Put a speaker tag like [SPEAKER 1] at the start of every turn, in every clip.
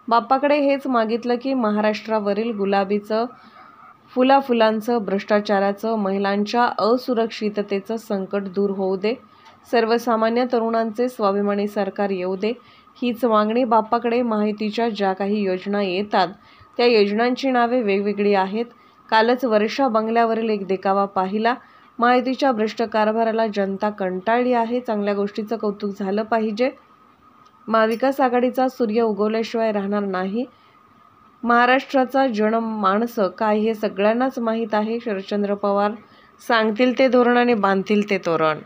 [SPEAKER 1] बाप्पाकडे हेच मागितलं की महाराष्ट्रावरील गुलाबीचं, फुलाफुलांचं, भ्रष्टाचाराचं, महिलांच्या असुरक्षिततेचं संकट दूर होऊ दे. सर्वसामान्य तरुणांचे स्वाभिमानी सरकार येऊ दे. हीच मागणी बाप्पाकडे. महायुतीच्या ज्या काही योजना येतात त्या योजनांची नावे वेगवेगळी आहेत. कालच वर्षा बंगल्यावरील एक देखावा पाहिला. महायुतीच्या भ्रष्ट कारभाराला जनता कंटाळली आहे. चांगल्या गोष्टीचं कौतुक झालं पाहिजे. महाविकास आघाडीचा सूर्य उगवल्याशिवाय राहणार नाही. महाराष्ट्राचा जनमानस काय हे सगळ्यांनाच माहीत आहे. शरदचंद्र पवार सांगतील ते धोरण आणि बांधतील ते तोरण.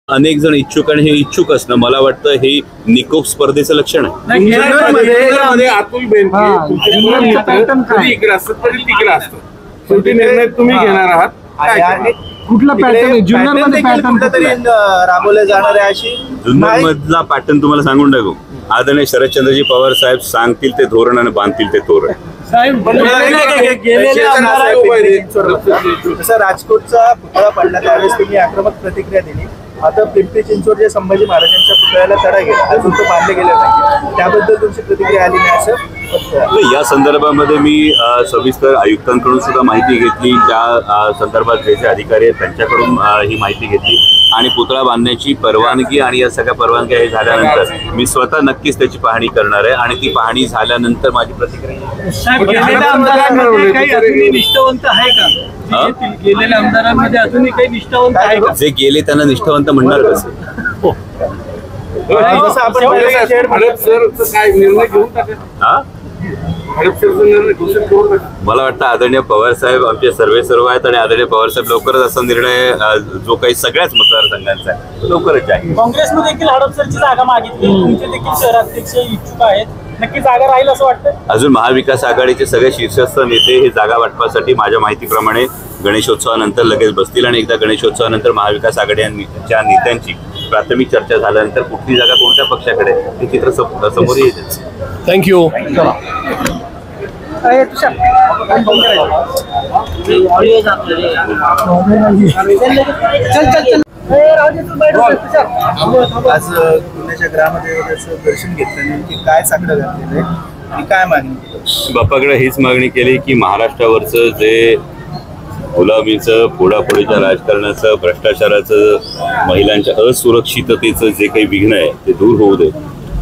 [SPEAKER 2] अनेक जण इच्छुक आणि हे इच्छुक असणं मला वाटतं हे निकोप स्पर्धेचं लक्षण आहे.
[SPEAKER 3] शेवटी निर्णय तुम्ही घेणार आहात. कुठला पॅटर्न जुन्नरमध्ये पॅटर्न राबवले जाणार आहे अशी
[SPEAKER 2] जुन्नर मधला पॅटर्न तुम्हाला सांगून टाकू. आदरणीय शरदचंद्रजी पवार साहेब सांगतील ते धोरण आणि बांधतील ते तोरण.
[SPEAKER 4] राजकोटचा पुतळा पडला त्यावेळेस तुम्ही आक्रमक प्रतिक्रिया दिली. आता पिंपरी चिंचवडच्या संभाजी महाराजांच्या पुतळ्याला तडा गेला, अजून तो बांधले गेले नाही, त्याबद्दल तुमची प्रतिक्रिया आली नाही असं
[SPEAKER 2] या संदर्भामध्ये मी सविस्तर आयुक्तांकडून सुद्धा माहिती घेतली. त्या संदर्भात जे जे अधिकारी आहेत त्यांच्याकडून ही माहिती घेतली आणि पुतळा बांधण्याची परवानगी आणि या सगळ्या परवानग्या हे झाल्यानंतर मी स्वतः नक्कीच त्याची पाहणी करणार आहे आणि ती पाहणी झाल्यानंतर माझी प्रतिक्रिया.
[SPEAKER 3] निष्ठावंत आहे का? गेलेल्या आमदारांमध्ये अजूनही काही निष्ठावंत आहे का?
[SPEAKER 2] जे गेले त्यांना निष्ठावंत म्हणणार कसं? मला वाटतं आदरणीय पवार साहेब आमचे सर्व आहेत आणि आदरणीय पवार साहेब लवकरच असा निर्णय जो काही सगळ्याच मतदारसंघांचा आहे लवकरच आहे.
[SPEAKER 5] काँग्रेसमध्ये देखील हडपसरची जागा मागितली. तुमचे देखील शहराध्यक्ष इच्छुक आहेत. नक्की जागा राहील असं वाटतं?
[SPEAKER 2] अजून महाविकास आघाडीचे सगळे शीर्षस्थ नेते हे जागा वाटपासाठी माझ्या माहितीप्रमाणे गणेशोत्सवानंतर लगेच बसतील आणि एकदा गणेशोत्सवानंतर महाविकास आघाडीच्या नेत्यांची प्राथमिक चर्चा झाल्यानंतर कुठली जागा कोणत्या पक्षाकडे हे चित्र समोर येतेच.
[SPEAKER 3] थँक्यू.
[SPEAKER 4] आज पुण्याच्या ग्रामदेवतेचं दर्शन घेतलं, नेमकी काय साकडं घातलेलं आहे आणि काय मागणी?
[SPEAKER 2] बाप्पाकडे हीच मागणी केली की महाराष्ट्रावरचं जे गुलामीचं, फोडाफोडीच्या राजकारणाचं, भ्रष्टाचाराचं, महिलांच्या असुरक्षिततेचं जे काही विघ्न आहे ते दूर होऊ दे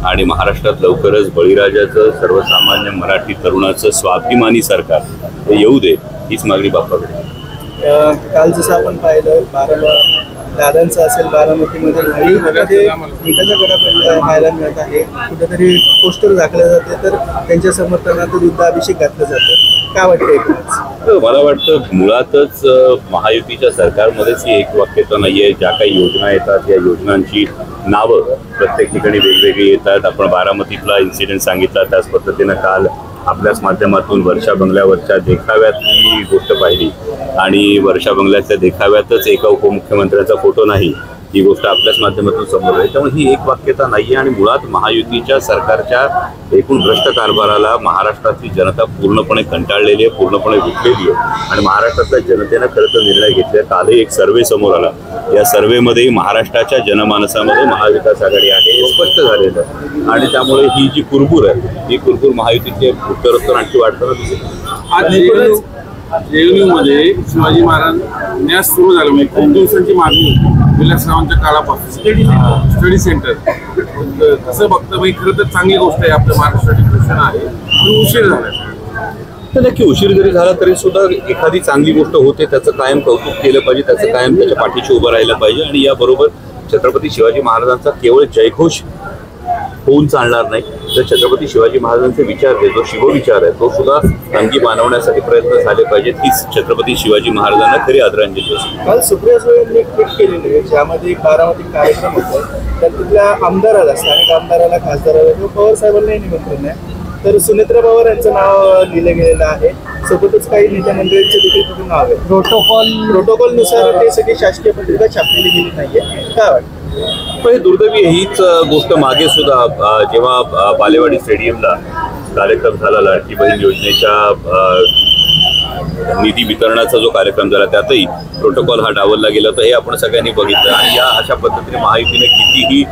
[SPEAKER 2] आणि महाराष्ट्रात लवकरच बळीराजाचं, सर्वसामान्य मराठी तरुणाचं स्वाभिमानी सरकार हे येऊ दे हीच मागणी बाप्पाकडे.
[SPEAKER 4] काल जसं आपण पाहिलं दादांचं असेल बारामतीमध्ये मिठाच्या गडापर्यंत पाहायला मिळत आहे. कुठेतरी पोस्टर दाखवलं जाते तर त्यांच्या समर्थनात युद्धाभिषेक घातलं जातं. काय वाटतं?
[SPEAKER 2] मला वाटतं मुळातच महायुतीच्या सरकारमध्येच ही एक वाक्यता नाही आहे. ज्या काही योजना येतात या योजनांची नावं प्रत्येक ठिकाणी वेगवेगळी येतात. आपण बारामतीतला इन्सिडेंट सांगितला, त्याच पद्धतीनं काल आपल्याच माध्यमातून वर्षा बंगल्यावरच्या देखाव्यातली गोष्ट पाहिली आणि वर्षा बंगल्याच्या देखाव्यातच एका उपमुख्यमंत्र्यांचा फोटो नाही ही गोष्ट आपल्याच माध्यमातून समोर आहे. त्यामुळे ही एक वाक्यता नाही आहे आणि मुळात महायुतीच्या सरकारच्या एकूण भ्रष्ट कारभाराला महाराष्ट्रातली जनता पूर्णपणे कंटाळलेली आहे, पूर्णपणे विटलेली आहे आणि महाराष्ट्रातल्या जनतेनं खरं तर निर्णय घेतले. कालही एक सर्व्हे समोर आला. या सर्व्हेमध्ये महाराष्ट्राच्या जनमानसामध्ये महाविकास आघाडी आहे हे स्पष्ट झालेलं आहे आणि त्यामुळे ही जी कुरबूर आहे ही कुरबूर महायुतीचे उत्तरोत्तर आणखी वाढताना दिसेल.
[SPEAKER 3] जेएनयू मध्ये शिवाजी महाराज न्यास सुरू झालं म्हणजे खूप दिवसांची मागणी विलासरावांच्या काळापासून स्टडी सेंटर तसं बघतं म्हणजे खरं तर चांगली गोष्ट आहे. आपल्या महाराष्ट्राची घोषणा आहे पण उशीर झाला
[SPEAKER 2] तर नक्की उशीर जरी झाला तरी सुद्धा एखादी चांगली गोष्ट होते त्याचं कायम कौतुक केलं पाहिजे, त्याचं कायम त्याच्या पाठीशी उभं राहिलं पाहिजे आणि याबरोबर छत्रपती शिवाजी महाराजांचा केवळ जयघोष होऊन चालणार नाही तर छत्रपती शिवाजी महाराजांचे विचार जे जो शिवविचार आहे तो सुद्धा अंगी मानवण्यासाठी प्रयत्न झाले पाहिजेत. हीच छत्रपती शिवाजी महाराजांना खरी आदरांजली असते.
[SPEAKER 4] काल सुप्रिया सुळेंनी एक ट्विट केलेली आहे ज्यामध्ये बारामती कार्यक्रम होतो तर तिथल्या आमदाराला, स्थानिक आमदाराला, खासदाराला किंवा पवार साहेबांनाही निमंत्रण आहे. तर सुनेत्रा पवार यांचं नाव लिहिलं गेलेलं आहे. सोबतच काही नेत्या मंडळींचे देखील तिथे नाव आहे. प्रोटोकॉलनुसार ते सगळी शासकीय पत्रिका छापलेली गेली नाहीये. काय वाटतं?
[SPEAKER 2] पण दुर्दैवी हीच गोष्ट मागे सुद्धा जेव्हा बालेवाडी स्टेडियमला कार्यक्रम झाला लाडकी बहीण योजनेच्या निधी वितरणाचा जो कार्यक्रम झाला त्यातही प्रोटोकॉल हा डावलला गेला तर हे आपण सगळ्यांनी बघितलं आणि या अशा पद्धतीने महायुतीने कितीही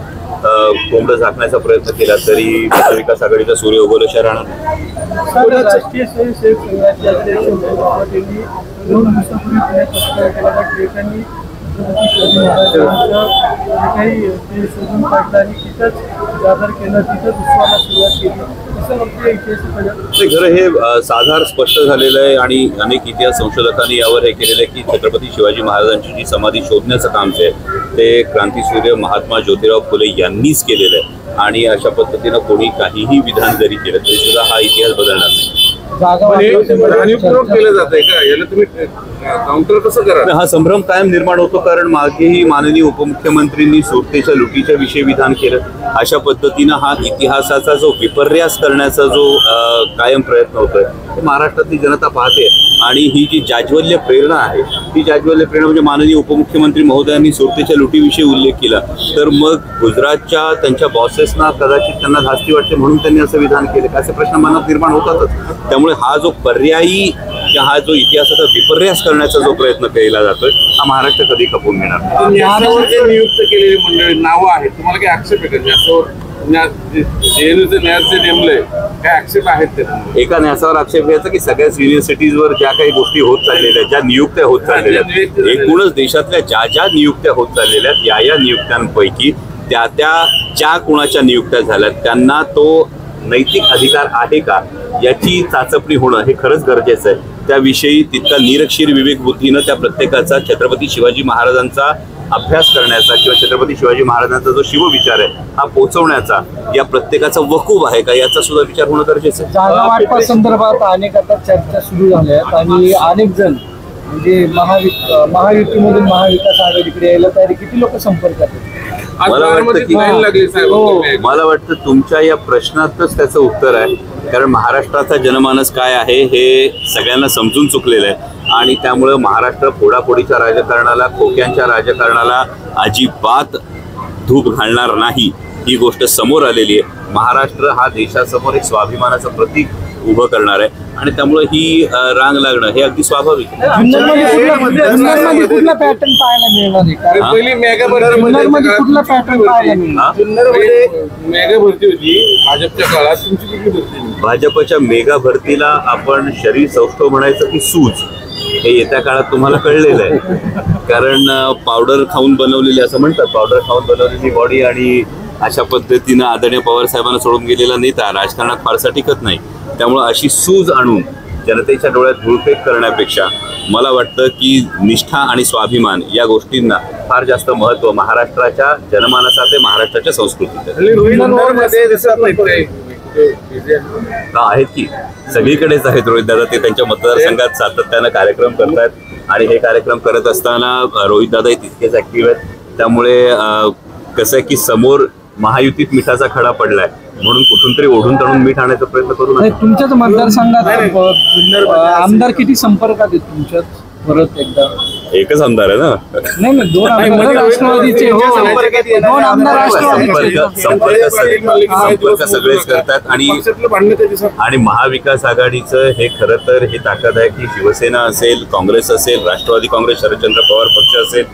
[SPEAKER 2] कोंबडं झाकण्याचा प्रयत्न केला तरी महाविकास आघाडीचा सूर्य उगवल्याशिवाय राहणार नाही.
[SPEAKER 5] राष्ट्रीय स्वयंसेवक संघाचे अध्यक्ष उद्धव बापट यांनी 2 दिवसापूर्वी पुण्यात पत्रकार केला की एकांनी छत्रपती शिवाजी महाराजांचं जे काही ते शोधून काढलं आणि तिथंच जागर केलं, तिथंच उत्सवाला सुरुवात केली. असं फक्त इतिहास
[SPEAKER 2] ते खरं हे साधार स्पष्ट झालेलं आहे आणि अनेक इतिहास संशोधकांनी यावर हे केलेलं आहे की छत्रपती शिवाजी महाराजांची जी समाधी शोधण्याचं काम जे आहे ते क्रांतीसूर्य महात्मा ज्योतिराव फुले यांनीच केलेलं आहे आणि अशा पद्धतीनं कोणी काहीही विधान जरी केलं तरी सुद्धा हा इतिहास बदलणार नाही.
[SPEAKER 3] जाणीवपूर्वक केलं जात आहे का? याला तुम्ही काउंटर कसं करा?
[SPEAKER 2] हा संभ्रम कायम निर्माण होतो कारण मागेही माननीय उपमुख्यमंत्र्यांनी सुरतेच्या लुटीच्या विषयी विधान केलं. अशा पद्धतीनं हा इतिहासाचा जो विपर्यास करण्याचा जो कायम प्रयत्न होतोय महाराष्ट्रातली जनता पाहते आणि ही जी जाज्वल्य प्रेरणा आहे ती जाज्वल्य प्रेरणा म्हणजे माननीय उपमुख्यमंत्री महोदयांनी सुरतेच्या लुटीविषयी उल्लेख केला तर मग गुजरातच्या त्यांच्या बॉसेसना कदाचित त्यांना धास्ती वाटते म्हणून त्यांनी असं विधान केले असे प्रश्न मनात निर्माण होतातच. त्यामुळे हा जो पर्यायी हा जो इतिहासाचा विपर्यास करण्याचा जो प्रयत्न केला जातोय हा महाराष्ट्र कधी खपवून घेणार.
[SPEAKER 3] न्यासावर जे नियुक्त केलेली मंडळी नावं आहेत तुम्हाला काही आक्षेप आहे का? न्यासावर जेएनयूचे न्यास जे नेमलंय काय आक्षेप आहेत ते?
[SPEAKER 2] एका न्यासावर आक्षेप घ्यायचा की सगळ्या युनिव्हर्सिटीजवर ज्या काही गोष्टी होत चाललेल्या ज्या नियुक्त्या होत चाललेल्या एकूणच देशातल्या ज्या नियुक्त्या होत चाललेल्या या नियुक्त्यांपैकी ज्या कुणाच्या नियुक्त्या झाल्यात त्यांना तो नैतिक अधिकार आहे का याची चाचपणी होणं हे खरंच गरजेचं आहे. त्याविषयी तितका निरक्षीर विवेक बुद्धीनं त्या प्रत्येकाचा छत्रपती शिवाजी महाराजांचा अभ्यास करण्याचा किंवा छत्रपती शिवाजी महाराजांचा जो शिवविचार आहे हा पोहोचवण्याचा या प्रत्येकाचा वकूब आहे का याचा सुद्धा विचार होणं गरजेचं आहे.
[SPEAKER 5] जागा वाटपा संदर्भात अनेक आता चर्चा सुरू झाल्यात आणि अनेक जण म्हणजे महायुतीमधून महाविकास आघाडीकडे यायला तयारी किती लोक संपर्कात आहेत?
[SPEAKER 2] मला वाटतं तुमच्या या प्रश्नातच त्याचं उत्तर आहे कारण महाराष्ट्राचा जनमानस काय आहे हे सगळ्यांना समजून चुकलेलं आहे आणि त्यामुळं महाराष्ट्र फोडाफोडीच्या राजकारणाला खोक्यांच्या राजकारणाला अजिबात धूप घालणार नाही ही गोष्ट समोर आलेली आहे. महाराष्ट्र हा देशासमोर एक स्वाभिमानाचं प्रतीक उभं करणार आहे आणि त्यामुळे ही रांग लागणं हे अगदी स्वाभाविक आहे.
[SPEAKER 5] कुठला पॅटर्न पाहायला मिळणार आहे?
[SPEAKER 3] पहिली मेगा
[SPEAKER 5] कुठला पॅटर्न पाहायला मिळणार?
[SPEAKER 3] मेगा भरती होती भाजपच्या काळात, तुमची कुठली भरती?
[SPEAKER 2] भाजपच्या मेगा भरतीला आपण शरीर सौष्ठव म्हणायचं की सूज हे येत्या काळात तुम्हाला कळलेलं आहे कारण पावडर खाऊन बनवलेली असं म्हणतात पावडर खाऊन बनवलेली बॉडी आणि अशा पद्धतीनं आदरणीय पवार साहेबांना सोडून गेलेला नेता राजकारणात फारसा टिकत नाही. त्यामुळं अशी सूज आणून जनतेच्या डोळ्यात धूळफेक करण्यापेक्षा मला वाटतं की निष्ठा आणि स्वाभिमान या गोष्टींना फार जास्त महत्त्व महाराष्ट्राच्या जनमानसात आहे, महाराष्ट्राच्या संस्कृतीत आहेत की सगळीकडेच आहेत. रोहितदादा ते त्यांच्या मतदारसंघात सातत्यानं कार्यक्रम करतायत आणि हे कार्यक्रम करत असताना रोहितदादाही तितकेच ऍक्टिव्ह आहेत. त्यामुळे कसं आहे की समोर महायुतीत मिठाचा खडा पडलाय म्हणून कुठून तरी ओढून तळून मीठ आणण्याचा प्रयत्न करू नका.
[SPEAKER 5] तुमच्याच मतदारसंघात आमदार किती संपर्कात आहेत तुमच्यात? परत एकदा
[SPEAKER 2] एकच आमदार आहे ना?
[SPEAKER 5] नाही दोन आमदार राष्ट्रवादीचे. दोन आमदार राष्ट्रवादीचे.
[SPEAKER 2] संपर्क सगळेच करतात आणि महाविकास आघाडीचं हे खरं तर हे ताकद आहे की शिवसेना असेल, काँग्रेस असेल, राष्ट्रवादी काँग्रेस, शरदचंद्र पवार पक्ष असेल,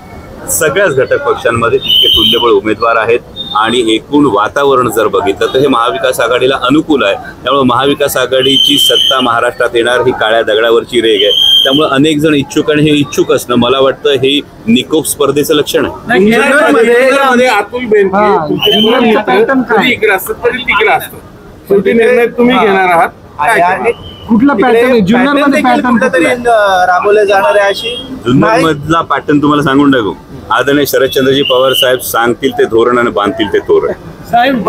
[SPEAKER 2] सगळ्याच घटक पक्षांमध्ये तितके तुल्यबळ उमेदवार आहेत आणि एकूण वातावरण जर बघितलं तर हे महाविकास आघाडीला अनुकूल आहे. त्यामुळे महाविकास आघाडीची सत्ता महाराष्ट्रात येणार ही काळ्या दगडावरची रेग आहे. त्यामुळे अनेक जण इच्छुक आणि हे इच्छुक असणं मला वाटतं हे निकोप स्पर्धेचं लक्षण आहे.
[SPEAKER 3] अतुल बेनके इकडे असतात तरी तिकडे असतं, शेवटी निर्णय तुम्ही घेणार आहात.
[SPEAKER 5] कुठला पॅटर्न जुन्नरमध्ये पॅटर्न
[SPEAKER 4] राबवले जाणार आहे अशी
[SPEAKER 2] जुन्नर मधला पॅटर्न तुम्हाला सांगून टाकू. आदरणीय शरदचंद्रजी पवार साहेब सांगतील ते धोरण आणि बांधतील ते तोरण.
[SPEAKER 5] साहेब